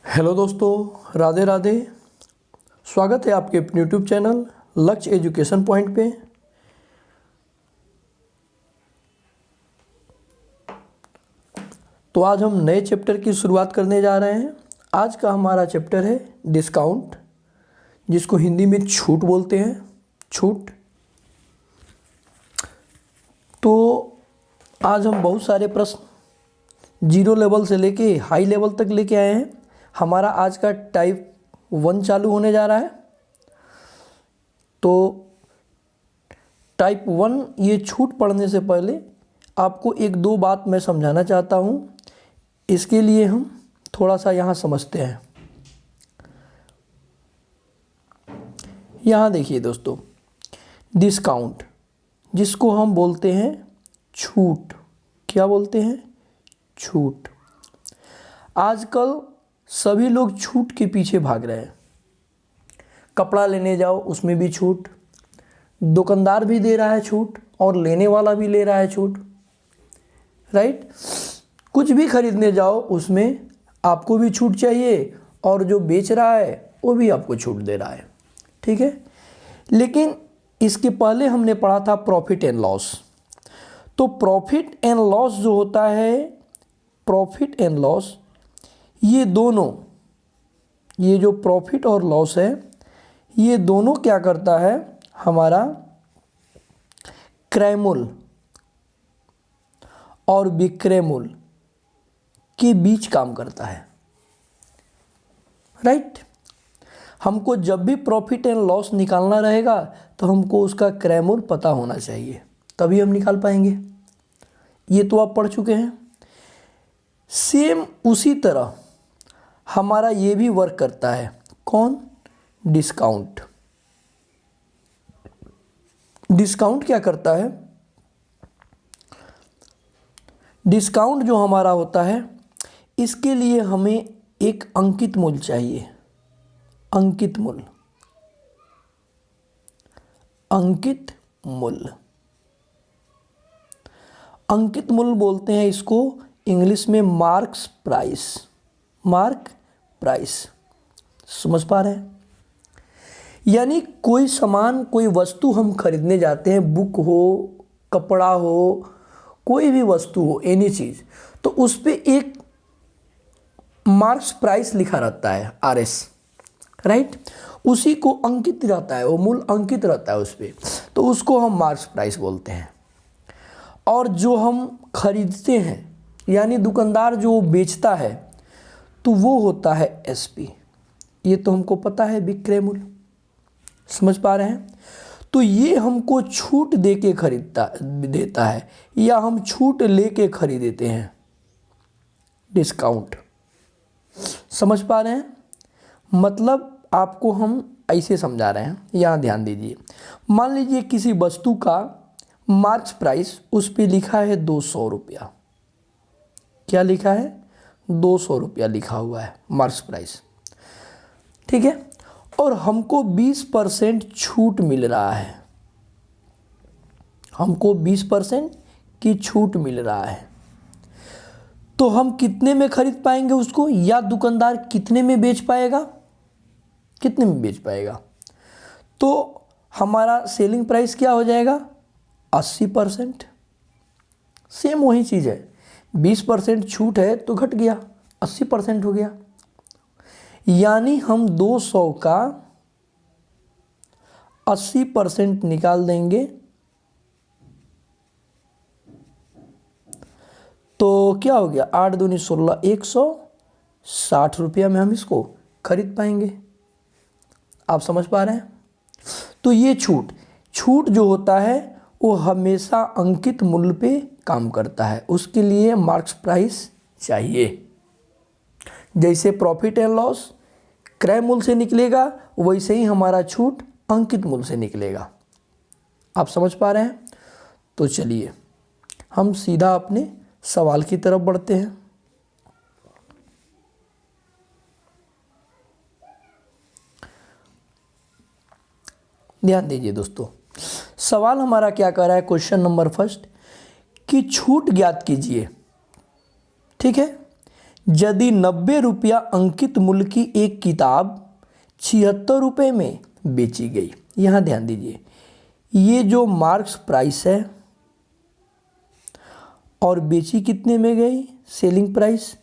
Hello दोस्तों, राधे राधे। स्वागत है आपके अपने यूट्यूब चैनल लक्ष्य एजुकेशन पॉइंट पे। तो आज हम नए चैप्टर की शुरुआत करने जा रहे हैं। आज का हमारा चैप्टर है डिस्काउंट, जिसको हिंदी में छूट बोलते हैं, छूट। तो आज हम बहुत सारे प्रश्न जीरो लेवल से लेके हाई लेवल तक लेके आए हैं। हमारा आज का टाइप 1 चालू होने जा रहा है। तो टाइप 1 ये छूट पढ़ने से पहले आपको एक दो बात मैं समझाना चाहता हूँ। इसके लिए हम थोड़ा सा यहाँ समझते हैं। यहाँ देखिए दोस्तों, डिस्काउंट जिसको हम बोलते हैं छूट, क्या बोलते हैं? छूट। आजकल सभी लोग छूट के पीछे भाग रहे हैं। कपड़ा लेने जाओ उसमें भी छूट, दुकानदार भी दे रहा है छूट और लेने वाला भी ले रहा है छूट, राइट। कुछ भी खरीदने जाओ उसमें आपको भी छूट चाहिए और जो बेच रहा है वो भी आपको छूट दे रहा है, ठीक है। लेकिन इसके पहले हमने पढ़ा था प्रॉफिट एंड लॉस। तो प्रॉफिट एंड लॉस जो होता है, प्रॉफिट एंड लॉस, ये दोनों, ये जो प्रॉफिट और लॉस है, ये दोनों क्या करता है? हमारा क्रय मूल्य और विक्रय मूल्य के बीच काम करता है, राइट। हमको जब भी प्रॉफिट एंड लॉस निकालना रहेगा तो हमको उसका क्रय मूल्य पता होना चाहिए, तभी हम निकाल पाएंगे। ये तो आप पढ़ चुके हैं। सेम उसी तरह हमारा ये भी वर्क करता है। कौन? डिस्काउंट। डिस्काउंट क्या करता है? डिस्काउंट जो हमारा होता है, इसके लिए हमें एक अंकित मूल्य चाहिए। अंकित मूल्य, अंकित मूल्य, अंकित मूल्य बोलते हैं इसको इंग्लिश में मार्क्स प्राइस। मार्क प्राइस, समझ पा रहे हैं? यानी कोई सामान, कोई वस्तु हम खरीदने जाते हैं, बुक हो, कपड़ा हो, कोई भी वस्तु हो, एनी चीज़, तो उस पर एक मार्क्स प्राइस लिखा रहता है, RS, राइट। उसी को अंकित रहता है, वो मूल्य अंकित रहता है उस पर, तो उसको हम मार्क्स प्राइस बोलते हैं। और जो हम खरीदते हैं, यानी दुकानदार जो बेचता है, तो वो होता है SP। ये तो हमको पता है, विक्रय मूल्य। समझ पा रहे हैं? तो ये हमको छूट दे के देता है, या हम छूट लेके खरीदते हैं, डिस्काउंट। समझ पा रहे हैं? मतलब आपको हम ऐसे समझा रहे हैं, यहाँ ध्यान दीजिए। मान लीजिए किसी वस्तु का मार्क्स प्राइस, उस पर लिखा है 200 रुपया। क्या लिखा है? 200 रुपया लिखा हुआ है मार्क्स प्राइस, ठीक है। और हमको 20% छूट मिल रहा है, हमको 20% की छूट मिल रहा है। तो हम कितने में खरीद पाएंगे उसको, या दुकानदार कितने में बेच पाएगा? कितने में बेच पाएगा? तो हमारा सेलिंग प्राइस क्या हो जाएगा? 80%। सेम वही चीज़ है, 20% छूट है तो घट गया, 80% हो गया। यानी हम 200 का 80% निकाल देंगे तो क्या हो गया? 8 दूनी 16, 160 रुपया में हम इसको खरीद पाएंगे। आप समझ पा रहे हैं? तो ये छूट जो होता है वो हमेशा अंकित मूल्य पे काम करता है, उसके लिए मार्क्स प्राइस चाहिए। जैसे प्रॉफिट एंड लॉस क्रय मूल्य से निकलेगा, वैसे ही हमारा छूट अंकित मूल्य से निकलेगा। आप समझ पा रहे हैं? तो चलिए हम सीधा अपने सवाल की तरफ बढ़ते हैं। ध्यान दीजिए दोस्तों, सवाल हमारा क्या कर रहा है? क्वेश्चन नंबर फर्स्ट कि छूट ज्ञात कीजिए, ठीक है। यदि 90 रुपया अंकित मूल्य की एक किताब 76 रुपये में बेची गई, यहाँ ध्यान दीजिए, ये जो मार्क्स प्राइस है और बेची कितने में गई, सेलिंग प्राइस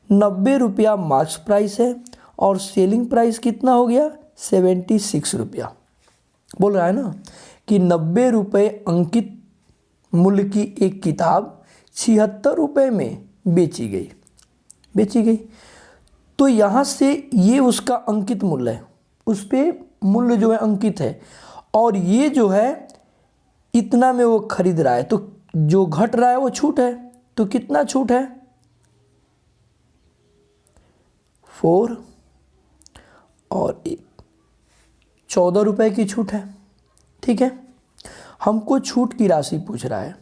90 रुपया मार्क्स प्राइस है और सेलिंग प्राइस कितना हो गया 76 रुपया। बोल रहा है ना कि 90 रुपये अंकित मूल्य की एक किताब 76 रुपये में बेची गई। तो यहाँ से ये उसका अंकित मूल्य है, उस पर मूल्य जो है अंकित है, और ये जो है इतना में वो खरीद रहा है, तो जो घट रहा है वो छूट है। तो कितना छूट है 4 और 1 14 रुपये की छूट है। ठीक है, हमको छूट की राशि पूछ रहा है,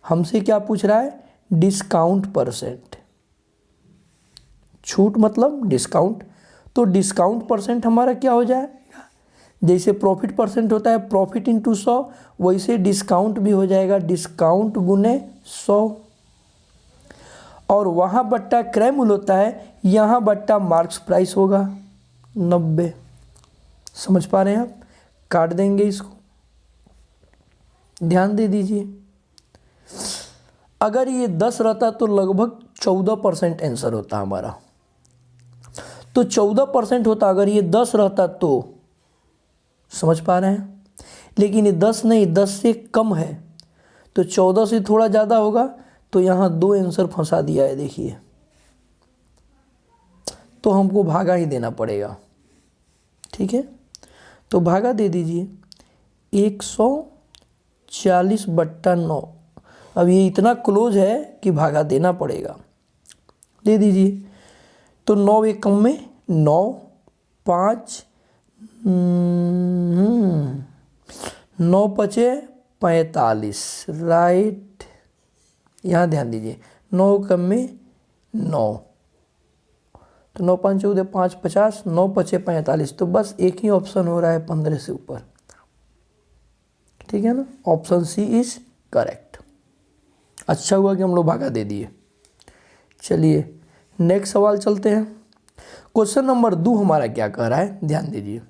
हमसे क्या पूछ रहा है, डिस्काउंट परसेंट। छूट मतलब डिस्काउंट, तो डिस्काउंट परसेंट हमारा क्या हो जाएगा, जैसे प्रॉफिट परसेंट होता है प्रॉफिट इंटू 100, वैसे डिस्काउंट भी हो जाएगा डिस्काउंट गुने 100। और वहाँ बट्टा क्रय मूल्य होता है, यहाँ बट्टा मार्क्स प्राइस होगा 90। समझ पा रहे हैं आप, काट देंगे इसको, ध्यान दे दीजिए। अगर ये 10 रहता तो लगभग 14% आंसर होता हमारा, तो 14% होता अगर ये 10 रहता तो, समझ पा रहे हैं, लेकिन ये 10 नहीं, 10 से कम है, तो 14 से थोड़ा ज़्यादा होगा, तो यहाँ 2 आंसर फंसा दिया है देखिए, तो हमको भागा ही देना पड़ेगा। ठीक है, तो भागा दे दीजिए 140/9। अब ये इतना क्लोज है कि भागा देना पड़ेगा, दे दीजिए। तो 9 एक कम में 9 5 9 पचे 45, राइट। यहाँ ध्यान दीजिए 9 कम में 9, तो 9 5 14 5 50, 9 पचे 45, तो बस एक ही ऑप्शन हो रहा है 15 से ऊपर। ठीक है ना, ऑप्शन सी इज करेक्ट। अच्छा हुआ कि हम लोग भागा दे दिए। चलिए नेक्स्ट सवाल चलते हैं। क्वेश्चन नंबर 2 हमारा क्या कह रहा है, ध्यान दीजिए।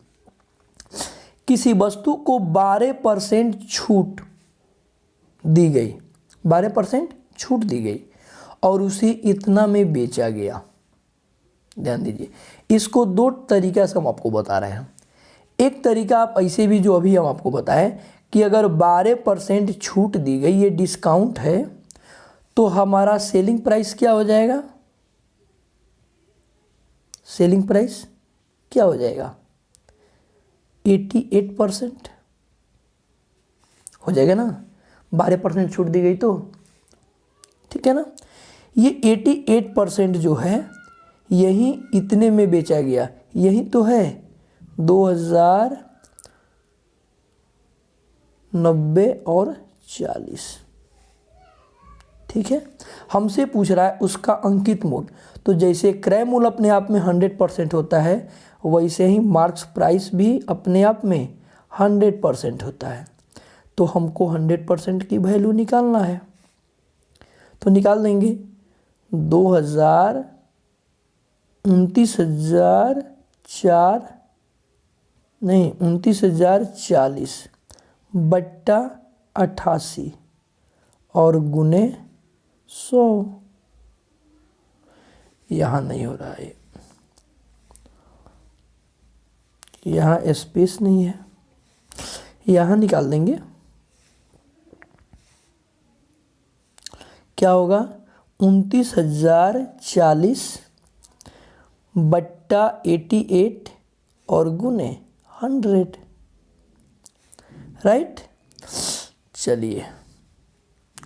किसी वस्तु को 12% छूट दी गई, 12% छूट दी गई और उसे इतना में बेचा गया। ध्यान दीजिए, इसको 2 तरीका से हम आपको बता रहे हैं। एक तरीका आप ऐसे भी, जो अभी हम आपको बताएं कि अगर 12% छूट दी गई, ये डिस्काउंट है, तो हमारा सेलिंग प्राइस क्या हो जाएगा, सेलिंग प्राइस क्या हो जाएगा 88% हो जाएगा ना, 12% छूट दी गई तो। ठीक है ना, ये 88% जो है यही इतने में बेचा गया, यही तो है 2090 और 40। ठीक है, हमसे पूछ रहा है उसका अंकित मूल्य, तो जैसे क्रय मूल्य अपने आप में 100% होता है, वैसे ही मार्क्स प्राइस भी अपने आप में 100% होता है। तो हमको 100% की वैल्यू निकालना है, तो निकाल देंगे 29,040 बट्टा 88 और गुने 100। यहाँ नहीं हो रहा है, यहाँ स्पेस नहीं है, यहाँ निकाल देंगे। क्या होगा 29,040 बट्टा 88 और गुने 100, राइट। चलिए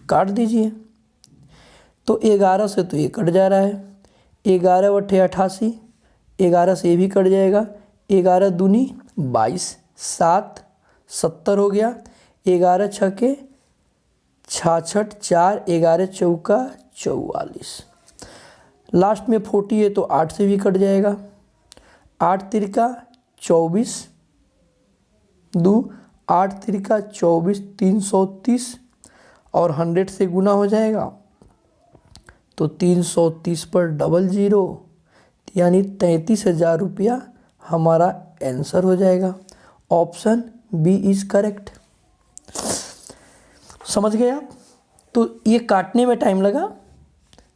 काट दीजिए, तो 11 से तो ये कट जा रहा है, 11 बट्टे 88, 11 से ये भी कट जाएगा, 11 दूनी 22, 7 70 हो गया, 11 छके 66, 4 11 चौका 44, लास्ट में 40 है तो 8 से भी कट जाएगा, 8 तिरका 24, 2 8 तिरका 24, 330 और 100 से गुना हो जाएगा तो 330 पर डबल ज़ीरो, यानी 33,000 रुपया हमारा आंसर हो जाएगा। Option B is correct. समझ गए आप? तो ये काटने में टाइम लगा,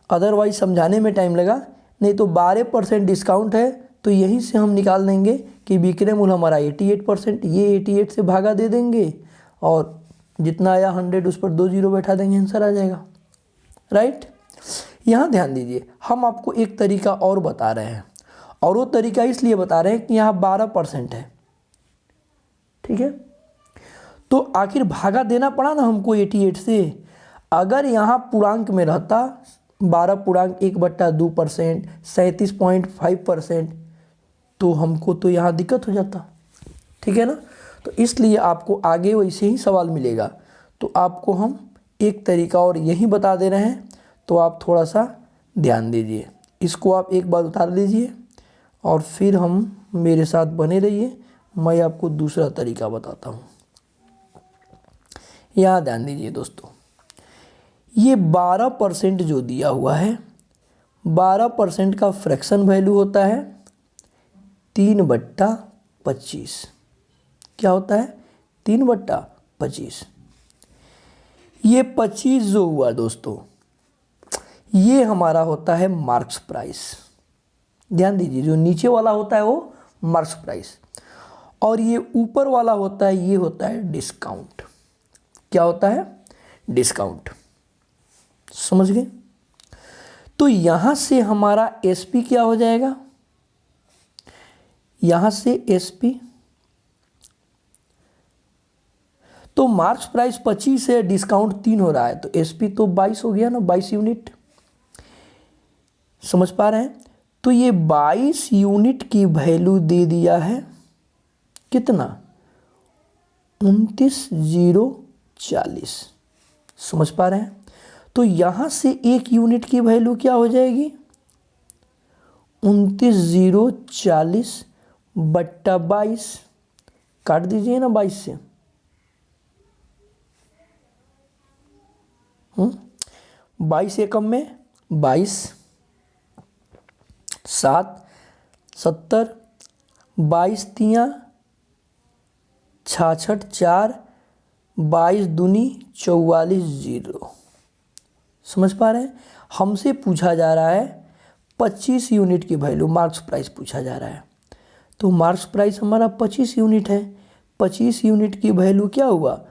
अदरवाइज समझाने में टाइम लगा। नहीं तो 12% डिस्काउंट है, तो यहीं से हम निकाल देंगे कि विक्रय मूल्य हमारा 88%, ये 88 से भागा दे देंगे और जितना आया 100 उस पर 2 जीरो बैठा देंगे, आंसर आ जाएगा। राइट? यहाँ ध्यान दीजिए, हम आपको एक तरीका और बता रहे हैं, और वो तरीका इसलिए बता रहे हैं कि यहाँ 12% है। ठीक है, तो आखिर भागा देना पड़ा ना हमको 88 से। अगर यहाँ पूर्णांक में रहता 12 पूर्णांक 1/2%, 37.5%, तो हमको तो यहाँ दिक्कत हो जाता। ठीक है ना? तो इसलिए आपको आगे वैसे ही सवाल मिलेगा, तो आपको हम एक तरीका और यही बता दे रहे हैं, तो आप थोड़ा सा ध्यान दीजिए। इसको आप एक बार उतार लीजिए और फिर हम मेरे साथ बने रहिए, मैं आपको दूसरा तरीका बताता हूँ। यहाँ ध्यान दीजिए दोस्तों, ये 12% जो दिया हुआ है, 12% का फ्रैक्शन वैल्यू होता है 3/25। क्या होता है? 3/25। ये 25 जो हुआ दोस्तों, ये हमारा होता है मार्क्स प्राइस। ध्यान दीजिए, जो नीचे वाला होता है वो मार्क्स प्राइस, और ये ऊपर वाला होता है, ये होता है डिस्काउंट। क्या होता है? डिस्काउंट। समझ गए? तो यहां से हमारा एसपी क्या हो जाएगा? यहां से एसपी, तो मार्क्स प्राइस 25 है, डिस्काउंट 3 हो रहा है, तो एसपी तो 22 हो गया ना, 22 यूनिट। समझ पा रहे हैं? तो ये 22 यूनिट की वैल्यू दे दिया है कितना? 29,040। समझ पा रहे हैं? तो यहां से 1 यूनिट की वैल्यू क्या हो जाएगी? 29,040 बट्टा 22, काट दीजिए ना 22 से। 22 एकम में 22, 7, 70, 22 तियाँ 66, 4, 22 दूनी 44 जीरो। समझ पा रहे हैं? हमसे पूछा जा रहा है 25 यूनिट की वैल्यू, मार्क्स प्राइस पूछा जा रहा है, तो मार्क्स प्राइस हमारा 25 यूनिट है। 25 यूनिट की वैल्यू क्या हुआ?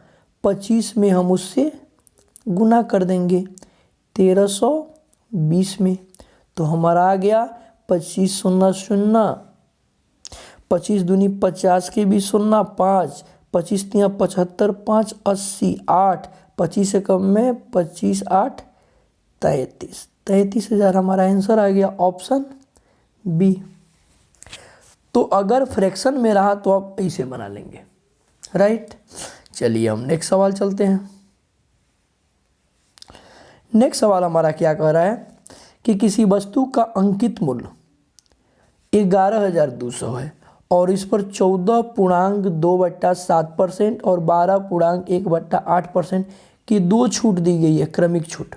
25 में हम उससे गुना कर देंगे 1320 में, तो हमारा आ गया 25 शून्य शून्य, 25 दूनी 50 के भी शून्य 5, 25 तियाँ 75, 5 80, 8, 25 से कम में 25 8 33, 33,000 हमारा आंसर आ गया। Option B. तो अगर फ्रैक्शन में रहा तो आप ऐसे बना लेंगे। राइट? चलिए हम नेक्स्ट सवाल चलते हैं। नेक्स्ट सवाल हमारा क्या कह रहा है कि किसी वस्तु का अंकित मूल्य 11,200 है और इस पर 14.2/7% और 12.1/8% की 2 छूट दी गई है, क्रमिक छूट।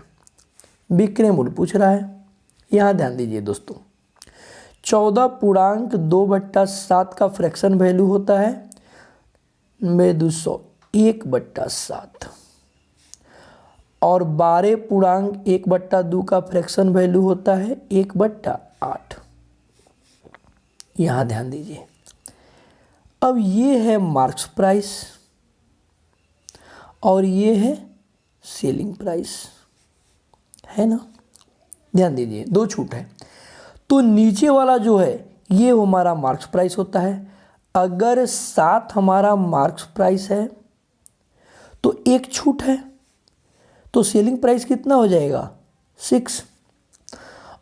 विक्रय मूल्य पूछ रहा है। यहाँ ध्यान दीजिए दोस्तों, 14.2/7 का फ्रैक्शन वैल्यू होता है 1/7 और 12.1/2 का फ्रैक्शन वैल्यू होता है 1/8। यहाँ ध्यान दीजिए, अब ये है मार्क्स प्राइस और ये है सेलिंग प्राइस, है ना? ध्यान दीजिए, 2 छूट है, तो नीचे वाला जो है ये हमारा मार्क्स प्राइस होता है। अगर 7 हमारा मार्क्स प्राइस है तो 1 छूट है, तो सेलिंग प्राइस कितना हो जाएगा? 6।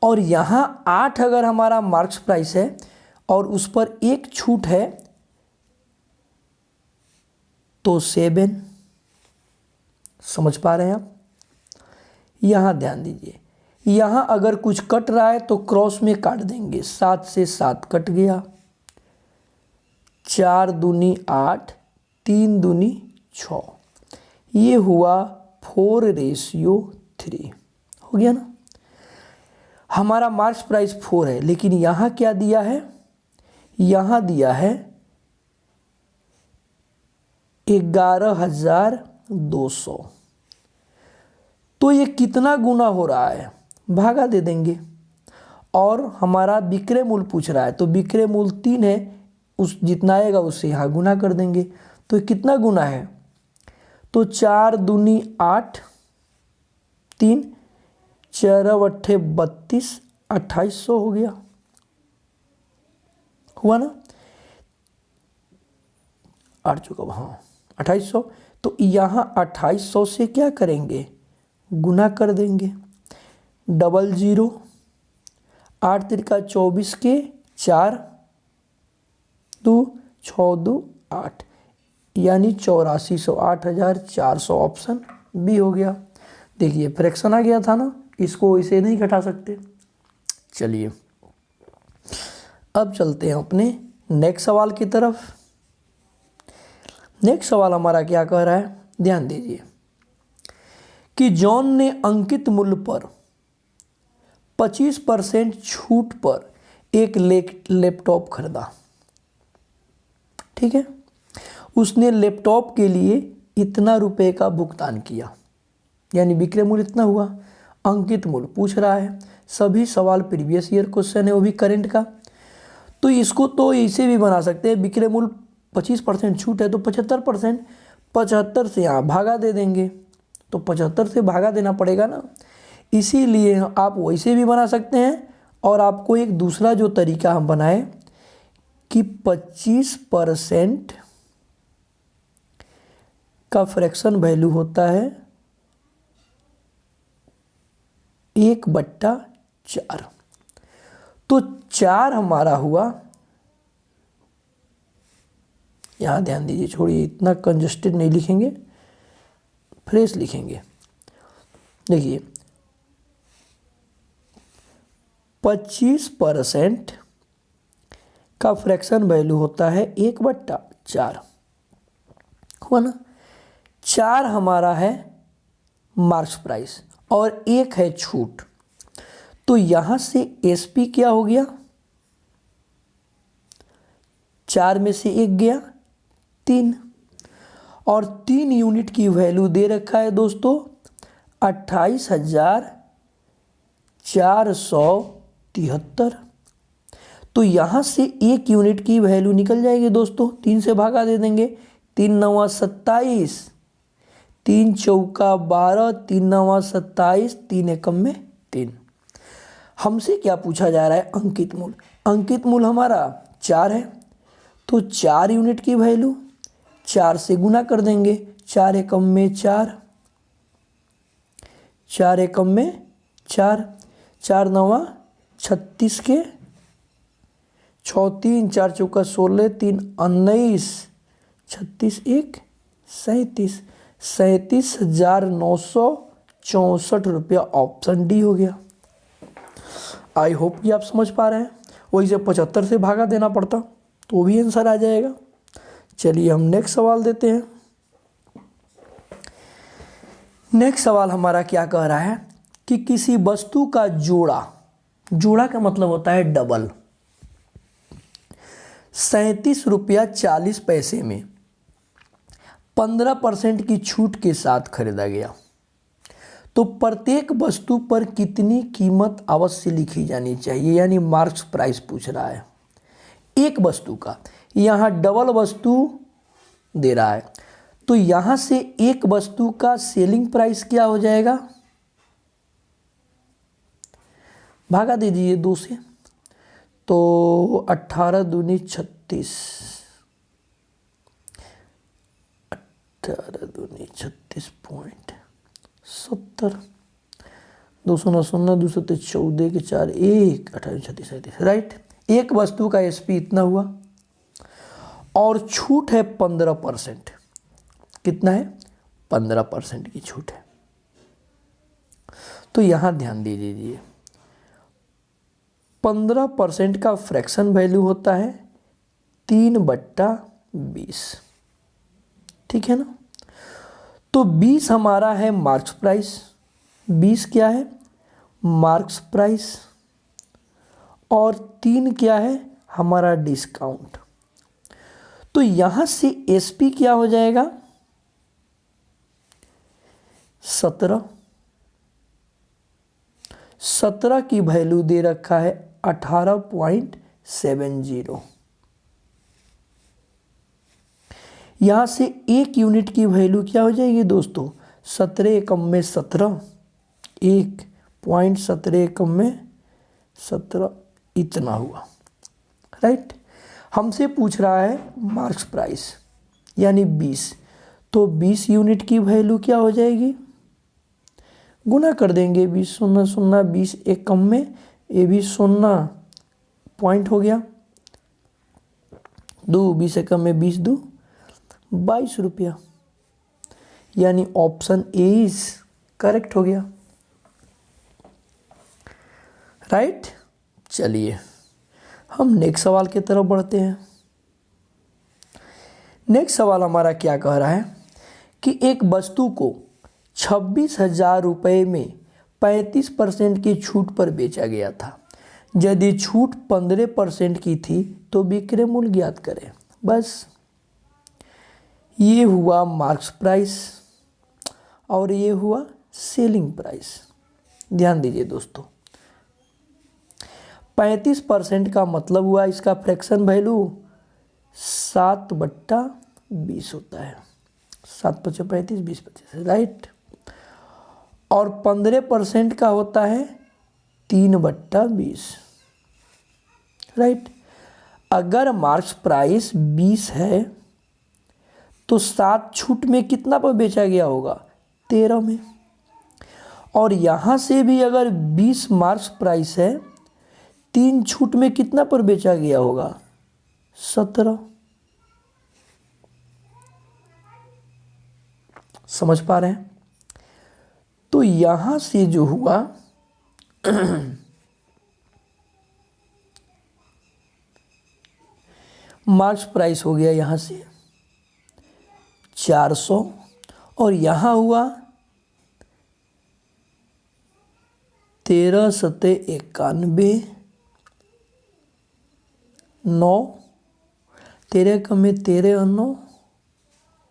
और यहाँ 8 अगर हमारा मार्क्स प्राइस है और उस पर 1 छूट है तो 7। समझ पा रहे हैं आप? यहाँ ध्यान दीजिए, यहाँ अगर कुछ कट रहा है तो क्रॉस में काट देंगे। 7 से 7 कट गया, 4 दूनी 8, 3 दूनी 6, ये हुआ 4:3 हो गया ना? हमारा मार्क्स प्राइस 4 है, लेकिन यहाँ क्या दिया है, यहाँ दिया है 11,200। तो ये कितना गुना हो रहा है, भागा दे देंगे। और हमारा विक्रय मूल्य पूछ रहा है, तो विक्रय मूल्य 3 है, उस जितना आएगा उससे यहाँ गुना कर देंगे। तो कितना गुना है, तो 4 दूनी 8, 3 4 अट्ठे 32, 2800 हो गया, हुआ ना, 8 चुका, हाँ 2800। तो यहाँ 2800 से क्या करेंगे, गुना कर देंगे। 00, 8 तिरका 24 के 4, 2 6 2 8, यानी 8400, 8400 ऑप्शन बी हो गया। देखिए फ्रैक्शन आ गया था ना, इसको इसे नहीं घटा सकते। चलिए अब चलते हैं अपने नेक्स्ट सवाल की तरफ। नेक्स्ट सवाल हमारा क्या कह रहा है, ध्यान दीजिए कि जॉन ने अंकित मूल्य पर 25% छूट पर एक लैपटॉप खरीदा। ठीक है, उसने लैपटॉप के लिए इतना रुपए का भुगतान किया, यानी विक्रय मूल्य इतना हुआ। अंकित मूल्य पूछ रहा है, सभी सवाल प्रीवियस ईयर क्वेश्चन है, वो भी करंट का। तो इसको तो इसे भी बना सकते हैं, विक्रय मूल्य 25% छूट है तो 75%, 75 से यहाँ भागा दे देंगे, तो 75 से भागा देना पड़ेगा ना, इसीलिए आप वैसे भी बना सकते हैं। और आपको एक दूसरा जो तरीका हम बनाए कि 25% का फ्रैक्शन वैल्यू होता है 1/4। तो 4 हमारा हुआ, यहाँ ध्यान दीजिए, छोड़िए इतना कंजस्टेड नहीं लिखेंगे, फ्रेश लिखेंगे। देखिए 25% का फ्रैक्शन वैल्यू होता है 1/4, हुआ ना। 4 हमारा है मार्क्स प्राइस और 1 है छूट, तो यहाँ से एसपी क्या हो गया, 4 में से 1 गया 3, और 3 यूनिट की वैल्यू दे रखा है दोस्तों 28,473। तो यहाँ से 1 यूनिट की वैल्यू निकल जाएगी दोस्तों, 3 से भागा दे देंगे, 3 9 27, 3 चौका 12, 3 9 27, 3 एकम में 3। हमसे क्या पूछा जा रहा है, अंकित मूल्य। अंकित मूल्य हमारा 4 है, तो 4 यूनिट की वैल्यू 4 से गुना कर देंगे, 4 एकम में 4, 4 एकम में 4, 4 9 36 के 6 3 4 चौका 16, 3 19, 36 1 37, 37,964 रुपया, ऑप्शन डी हो गया। आई होप कि आप समझ पा रहे हैं। वही से 75 से भागा देना पड़ता तो भी आंसर आ जाएगा। चलिए हम नेक्स्ट सवाल देते हैं। नेक्स्ट सवाल हमारा क्या कह रहा है कि किसी वस्तु का जोड़ा, जोड़ा का मतलब होता है डबल, 37 रुपया 40 पैसे में 15% की छूट के साथ खरीदा गया, तो प्रत्येक वस्तु पर कितनी कीमत अवश्य लिखी जानी चाहिए, यानी मार्क्स प्राइस पूछ रहा है एक वस्तु का। यहाँ डबल वस्तु दे रहा है, तो यहाँ से एक वस्तु का सेलिंग प्राइस क्या हो जाएगा, भागा दे दीजिए 2 से, तो 18 दूनी 36, 18 दूनी 36.70, 200 9 200 14 के 4 1 18 36 37, राइट। एक वस्तु का एसपी इतना हुआ और छूट है 15%। कितना है, 15% की छूट है। तो यहां ध्यान दे दीजिए 15% का फ्रैक्शन वैल्यू होता है 3/20, ठीक है ना। तो 20 हमारा है मार्क्स प्राइस, 20 क्या है मार्क्स प्राइस, और 3 क्या है हमारा डिस्काउंट। तो यहां से एसपी क्या हो जाएगा 17 की वैल्यू दे रखा है 18.70। यहां से 1 यूनिट की वैल्यू क्या हो जाएगी दोस्तों 17 एकम में 17, 1.17 एकम में 17 इतना हुआ। राइट, हमसे पूछ रहा है मार्क्स प्राइस यानी 20, तो 20 यूनिट की वैल्यू क्या हो जाएगी गुना कर देंगे 20 शून्य शून्य 20 एकम में, ये भी 0 पॉइंट हो गया, 20 एकम में 20 2 22 रुपया, यानी ऑप्शन ए इज करेक्ट हो गया। राइट, चलिए हम नेक्स्ट सवाल की तरफ बढ़ते हैं। नेक्स्ट सवाल हमारा क्या कह रहा है कि एक वस्तु को 26,000 रुपये में 35% की छूट पर बेचा गया था। यदि छूट 15% की थी तो विक्रय मूल्य ज्ञात करें। बस ये हुआ मार्क्स प्राइस और ये हुआ सेलिंग प्राइस। ध्यान दीजिए दोस्तों, 35% का मतलब हुआ इसका फ्रैक्शन वैल्यू 7/20 होता है, 7×5 = 35, 20×25, राइट। और 15% का होता है 3/20, राइट। अगर मार्क्स प्राइस 20 है तो 7 छूट में कितना पर बेचा गया होगा 13 में, और यहां से भी अगर 20 मार्क्स प्राइस है 3 छूट में कितना पर बेचा गया होगा 17। समझ पा रहे हैं? तो यहां से जो हुआ मार्क्स प्राइस हो गया यहां से 400, और यहां हुआ 13×7=91, 9, 13 कम में 13 और 9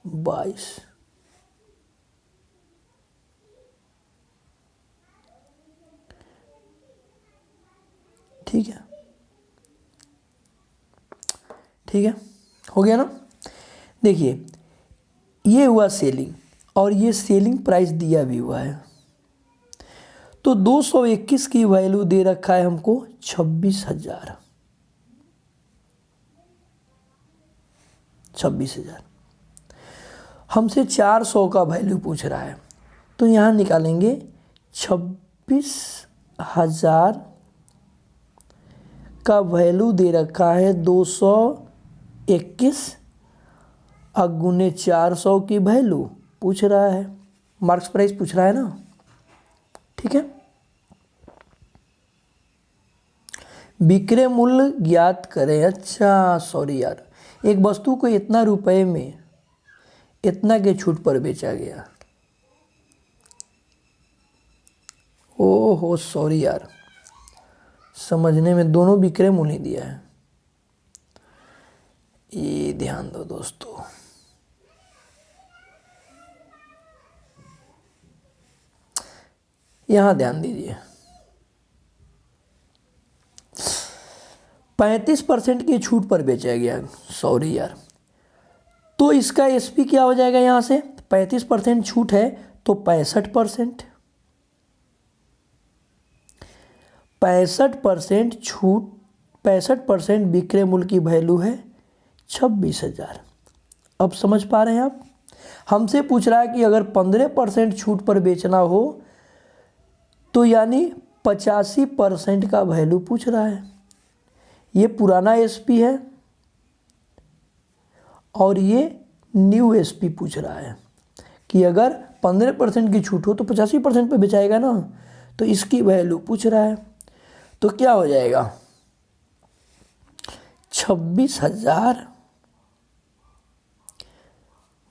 22। ठीक है, ठीक है, हो गया ना। देखिए ये हुआ सेलिंग और ये सेलिंग प्राइस दिया भी हुआ है। तो 221 की वैल्यू दे रखा है हमको 26,000, 26,000। हमसे 400 का वैल्यू पूछ रहा है, तो यहाँ निकालेंगे 26,000 का वैल्यू दे रखा है 221 गुने 400 की वैल्यू पूछ रहा है, मार्क्स प्राइस पूछ रहा है ना। ठीक है, विक्रय मूल्य ज्ञात करें। अच्छा सॉरी यार, एक वस्तु को इतना रुपए में इतना के छूट पर बेचा गया। ओहो सॉरी यार, समझने में दोनों विक्रय मूल्य ही दिया है, ये ध्यान दो दोस्तों। यहां ध्यान दीजिए, 35% की छूट पर बेचा गया। सॉरी यार, तो इसका एसपी क्या हो जाएगा यहां से 35% छूट है तो 65%, 65% छूट, 65% विक्रय मूल्य की वैल्यू है 26,000। अब समझ पा रहे हैं आप? हमसे पूछ रहा है कि अगर 15% छूट पर बेचना हो तो यानी 85% का वैल्यू पूछ रहा है। ये पुराना एसपी है और ये न्यू एसपी पूछ रहा है कि अगर 15% की छूट हो तो 85% पे बेचाएगा ना, तो इसकी वैल्यू पूछ रहा है। तो क्या हो जाएगा 26,000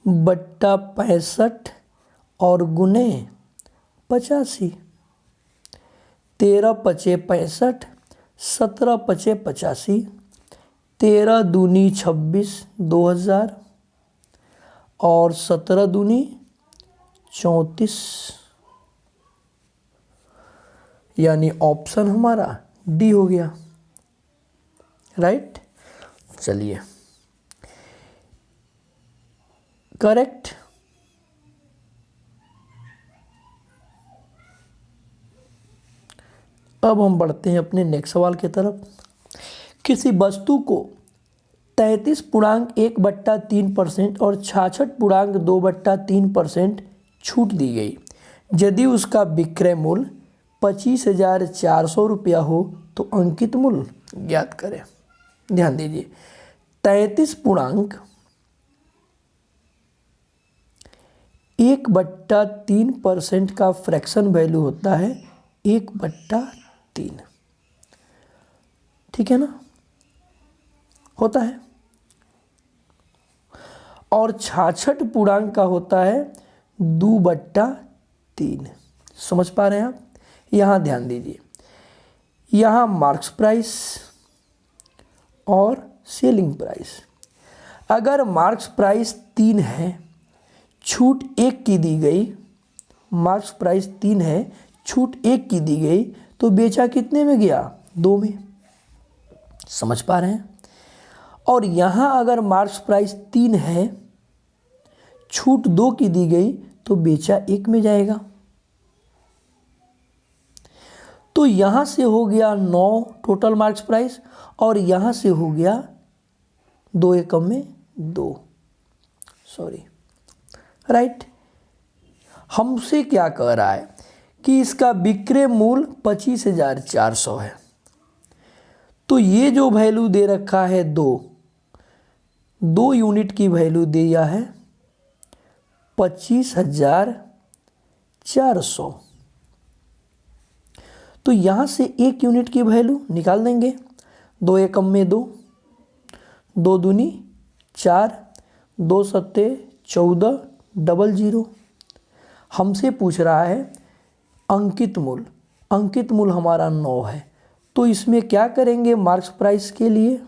बट्टा 65 और गुने 85, 13×5 = 65, 17 पचे 85, 13 दूनी 26 2000 और 17 दूनी 34, यानी ऑप्शन हमारा डी हो गया। राइट, चलिए करेक्ट। अब हम बढ़ते हैं अपने नेक्स्ट सवाल की तरफ। किसी वस्तु को 33.1/3% और 66.2/3% छूट दी गई, यदि उसका विक्रय मूल्य 25,400 रुपया हो तो अंकित मूल्य ज्ञात करें। ध्यान दीजिए, 33.1/3% का फ्रैक्शन वैल्यू होता है 1/3। ठीक है ना, होता है। और 66 पूर्णांक का होता है 2/3। समझ पा रहे हैं आप? यहाँ ध्यान दीजिए, यहाँ मार्क्स प्राइस और सेलिंग प्राइस। अगर मार्क्स प्राइस 3 है, छूट 1 की दी गई, मार्क्स प्राइस 3 है, छूट 1 की दी गई, तो बेचा कितने में गया? 2 में। समझ पा रहे हैं? और यहाँ अगर मार्क्स प्राइस 3 है, छूट 2 की दी गई, तो बेचा 1 में जाएगा। तो यहाँ से हो गया 9 टोटल मार्क्स प्राइस, और यहाँ से हो गया 2 एकम में 2। Sorry, right. हमसे क्या कह रहा है कि इसका विक्रय मूल्य 25,400 है। तो ये जो वैल्यू दे रखा है 2 यूनिट की वैल्यू दिया है 25,400। तो यहाँ से 1 यूनिट की वैल्यू निकाल देंगे। 2 एकम में 2, 2 दूनी 4, 2 सत्ते 14, 00। हमसे पूछ रहा है अंकित मूल्य। अंकित मूल्य हमारा 9 है, तो इसमें क्या करेंगे? मार्क्स प्राइस के लिए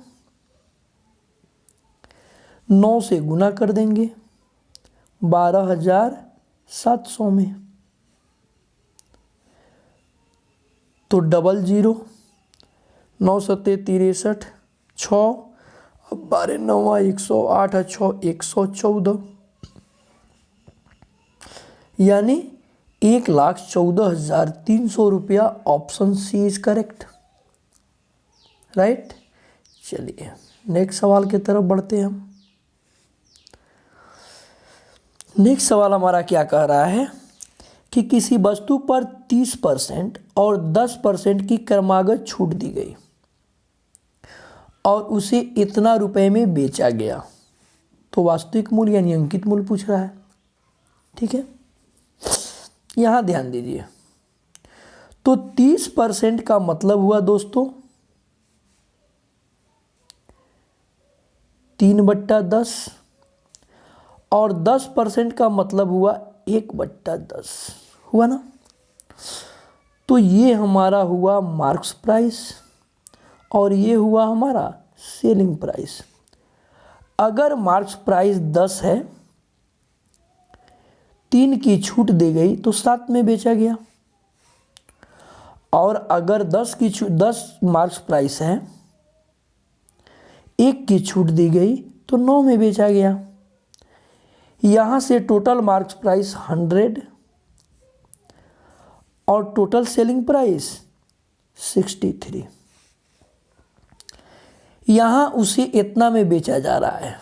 9 से गुना कर देंगे 12,700 में, तो 00, 9 सत्ते 63, 6, 12 9 108, 6 114, यानी 1,14,300 रुपया। Option C is correct. Right, चलिए नेक्स्ट सवाल की तरफ बढ़ते हैं हम। नेक्स्ट सवाल हमारा क्या कह रहा है कि किसी वस्तु पर 30% और 10% की क्रमागत छूट दी गई और उसे इतना रुपए में बेचा गया, तो वास्तविक मूल्य यानी अंकित मूल्य पूछ रहा है। ठीक है, यहाँ ध्यान दीजिए। तो 30% का मतलब हुआ दोस्तों 3/10, और 10% का मतलब हुआ 1/10। हुआ ना? तो ये हमारा हुआ मार्क्स प्राइस और ये हुआ हमारा सेलिंग प्राइस। अगर मार्क्स प्राइस 10 है, 3 की छूट दी गई तो 7 में बेचा गया। और अगर 10 मार्क्स प्राइस है, 1 की छूट दी गई तो 9 में बेचा गया। यहाँ से टोटल मार्क्स प्राइस 100 और टोटल सेलिंग प्राइस 63। यहाँ उसे इतना में बेचा जा रहा है,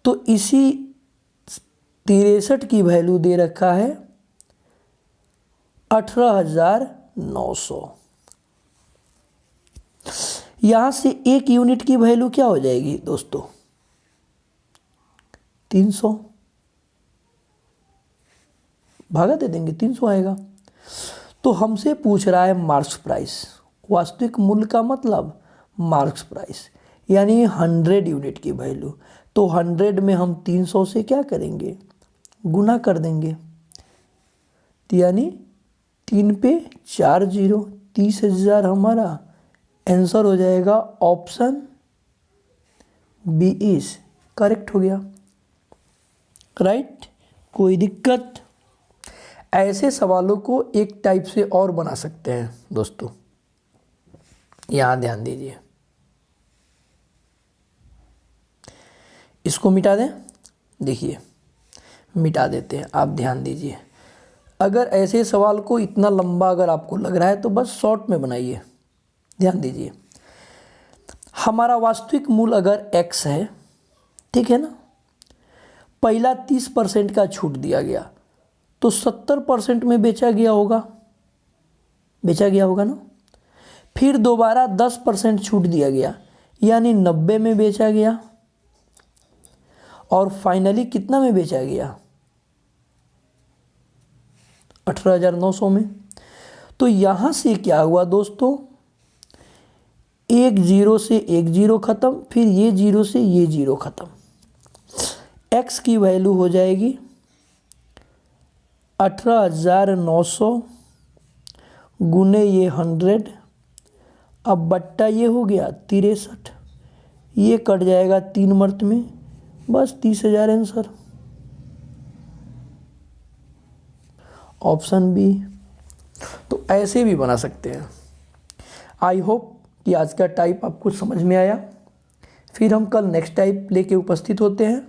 तो इसी 63 की वैल्यू दे रखा है 18,900। यहाँ से 1 यूनिट की वैल्यू क्या हो जाएगी दोस्तों? 300। भागा दे देंगे, 300 आएगा। तो हमसे पूछ रहा है मार्क्स प्राइस। वास्तविक मूल्य का मतलब मार्क्स प्राइस, यानी 100 यूनिट की वैल्यू। तो 100 में हम 300 से क्या करेंगे? गुना कर देंगे, यानी 3 पे 4 0, 30,000 हमारा आंसर हो जाएगा ऑप्शन बी इज करेक्ट हो गया। राइट, कोई दिक्कत? ऐसे सवालों को एक टाइप से और बना सकते हैं दोस्तों, यहां ध्यान दीजिए। इसको मिटा दें, देखिए मिटा देते हैं, आप ध्यान दीजिए। अगर ऐसे सवाल को इतना लंबा अगर आपको लग रहा है तो बस शॉर्ट में बनाइए। ध्यान दीजिए, हमारा वास्तविक मूल अगर x है, ठीक है ना, पहला 30% का छूट दिया गया तो 70% में बेचा गया होगा, ना। फिर दोबारा 10% छूट दिया गया यानी 90 में बेचा गया, और फाइनली कितना में बेचा गया? 18,900 में। तो यहां से क्या हुआ दोस्तों, एक जीरो से एक जीरो खत्म, फिर ये जीरो से ये जीरो खत्म। x की वैल्यू हो जाएगी 18,900 गुने ये 100, अब बट्टा ये हो गया 63, ये कट जाएगा 3 मर्त में, बस 30,000 आंसर। Option B. तो ऐसे भी बना सकते हैं। आई होप कि आज का टाइप आपको समझ में आया। फिर हम कल नेक्स्ट टाइप लेके उपस्थित होते हैं।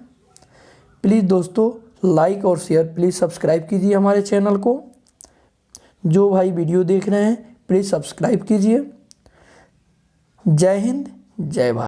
प्लीज़ दोस्तों लाइक और शेयर, प्लीज़ सब्सक्राइब कीजिए हमारे चैनल को। जो भाई वीडियो देख रहे हैं प्लीज़ सब्सक्राइब कीजिए। जय हिंद, जय भारत।